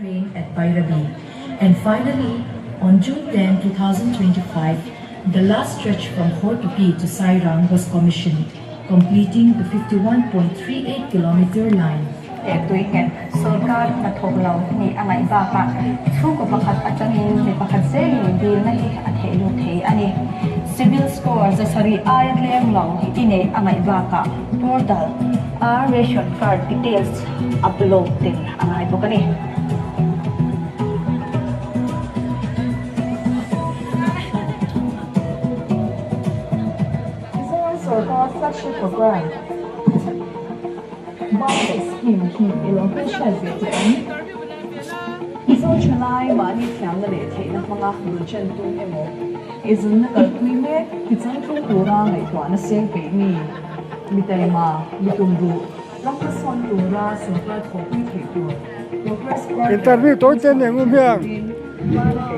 train at Bhairavi. And finally, on June 10, 2025, the last stretch from Hortupi to Sairang was commissioned, completing the 51.38 kilometer line. Sorkar na thoglaw ni angay baka thuko pakhat atangin ni pakhat selin bil na hi athelu thei ani civil score za sari Ireland long hitine angay baka portal ration card details upload din angay bokani Sorkar flagship program Markets scheme allocation veteran. Iso chalai mani thiam na le the na mga bulchan tu emo. Izun na kalpui me kitsan tu tura ngai twa na seng pe ni. Mitai ma mitumbu. Lakka son tu ra sokra thopui the tu. Interview to chen ne ngum yang.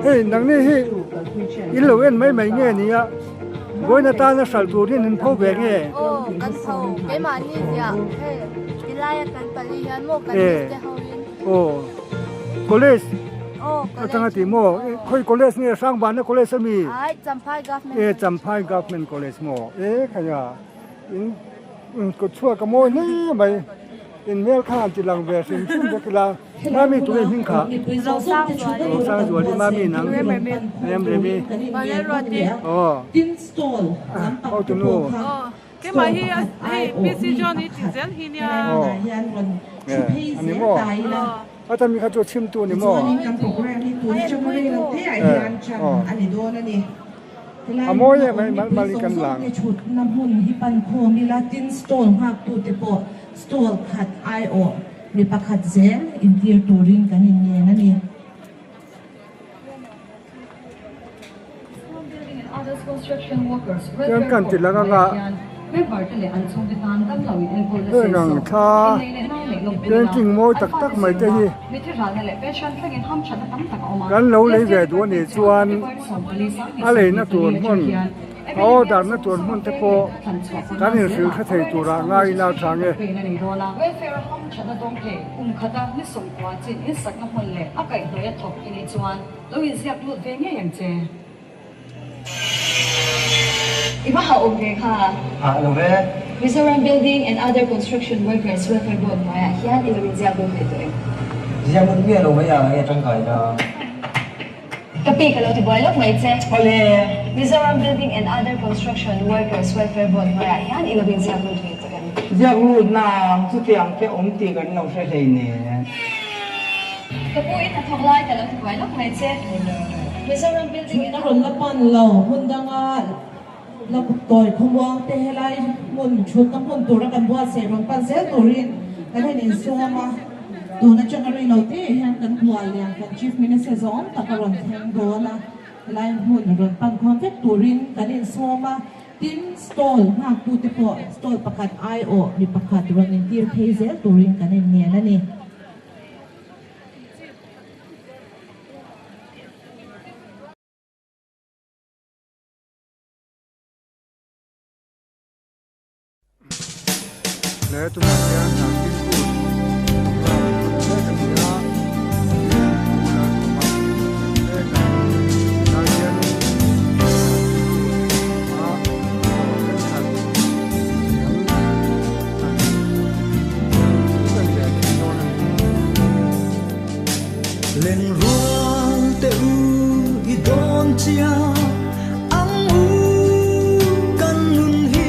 Hey nang ni hi. Ilo en mai nge ni ya. Goi na ta na sal tu ni nin phau be nge. Oh, kan phau. Ke ma ni ya. Hey. Ilaya kan palihan mo kan te hawin. Oh. College. Oh, atanga ti mo. Khoi college ni sang ban na college mi. Ai, Champhai government. Champhai government college mo. Khaya. In ko chua ka mo ni mai. In mel khan ti lang ve sin chum de kila. Mami tu hin kha. Sang zwa di mami nang. Em re mi. Ba le ro ti. Oh. Tin stall. How to know. Oh. Cái mà hi busy Johnny chỉ dẫn hi nha. Anh em mo. À ta mi khá cho chim tu ni mo. À mo ye mai kan lang. Chut nam hun hi pan khom ni la tin stall ha tu te po stall khat io mi pakhat zel interior touring kan ni na ni. construction workers Yang kan ti lang nga. Nang tha len ting mo tak tak mai te hi kan lo le ve du ni chuan a le na tuan hon o dar na tuan hon te po kan in sil kha thei tu ra ngai na thang e Iba okay ka. Mizoram Building and other construction workers welfare board maya hian ilawin zia board ito eh. Zia board bia lo maya ngai tang kai da. Tapi kalau ti boy lok mai che. Ole. Mizoram Building and other construction workers welfare board maya hian ilawin zia board ito eh. Zia board na chu tiang ke om ti kan no se thei ne. Zupui na thoklai kalau ti boy lok mai che. Mizoram Building and ron la pan lo hundanga la toy khomwang te helai mun chut na mun tura kan bua se ron pan se turin kan hin soma tu na changari lo te han kan tual yang kan chief minister zon ta karon theng do na lai mun ron pan khom te turin kan hin soma tin stall ha tu te po stall pakat io ni pakat ron in tir phazel turin kan hin ne na ni le tu na ya Hnahsin Kut lên ruộng te u i don chia ang u kan nun hi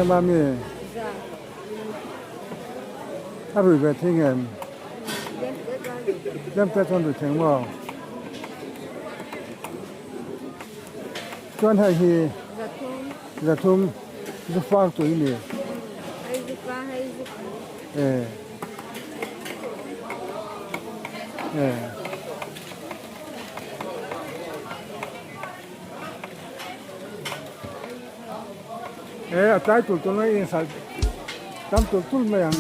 Mami, abu về thiên em, đem tới con được tiếng mò, con hay hi, giờ thum, giờ phang tuổi nè, trái tụi tôi nói sao, tam tụi tôi mày ăn,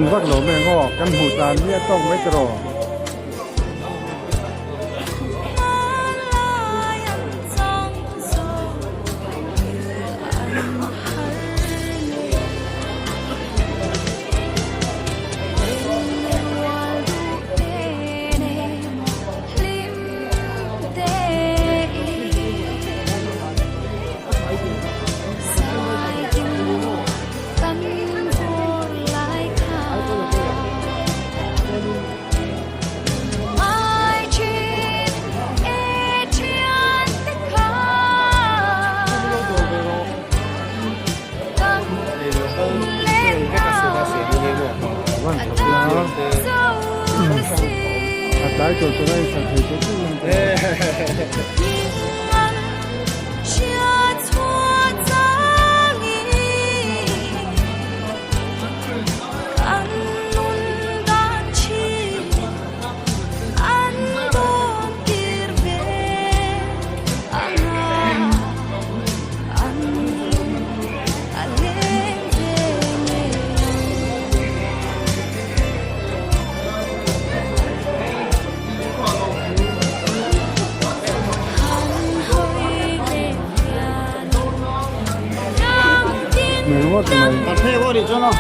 นวักหลงแม่งอกกันหูตาเนี่ยต้องไม่ตรอ来就做了一场推荐的问题。我怎么？把配锅里蒸了，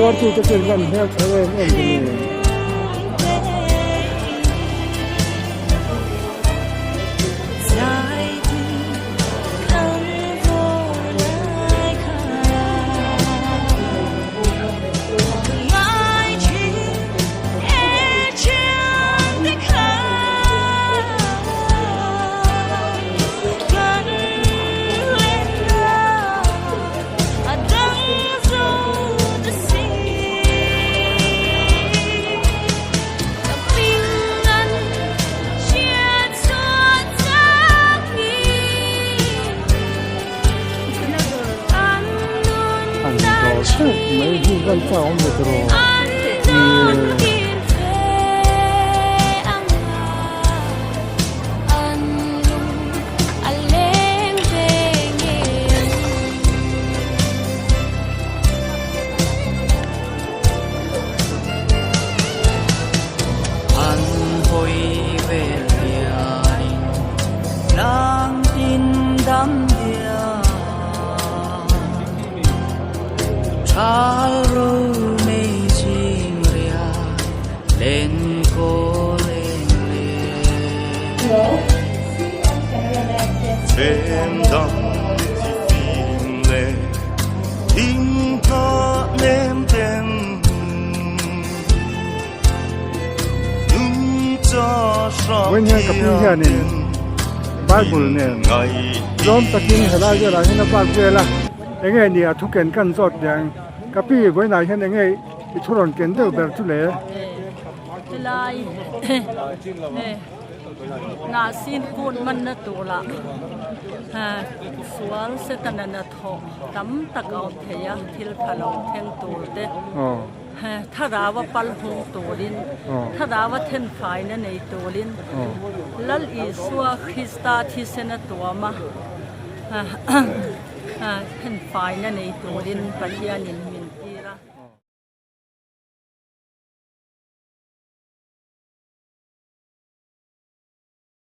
我住这个人没有车位问题。没去问在我们这头，วันนี้กับพี่แค่นี้บาบุลเนี่ยล้อมตะกินเห็นอะไรก็ได้เห็นบาบุลละยังไงเนี่ยทุกเกินกันสดอย่างกับพี่วันไหนเห็นยังไงทุรนเกินเท่าแบบทุเล่ลายนาซินกูดมันน่ะตัวละสวนเสตนันน่ะทอตั้มตะเกาเทียทิลพะลงเทนตัวเด้ถ้าดาว่าปัลหงตัวลินถ้าดาว่าเทนไฟนั่นในตัวลินแล้วอีสัวคริสตาที่เสนตัวมาเทนไฟนั่นในตัวลินปัญญานิน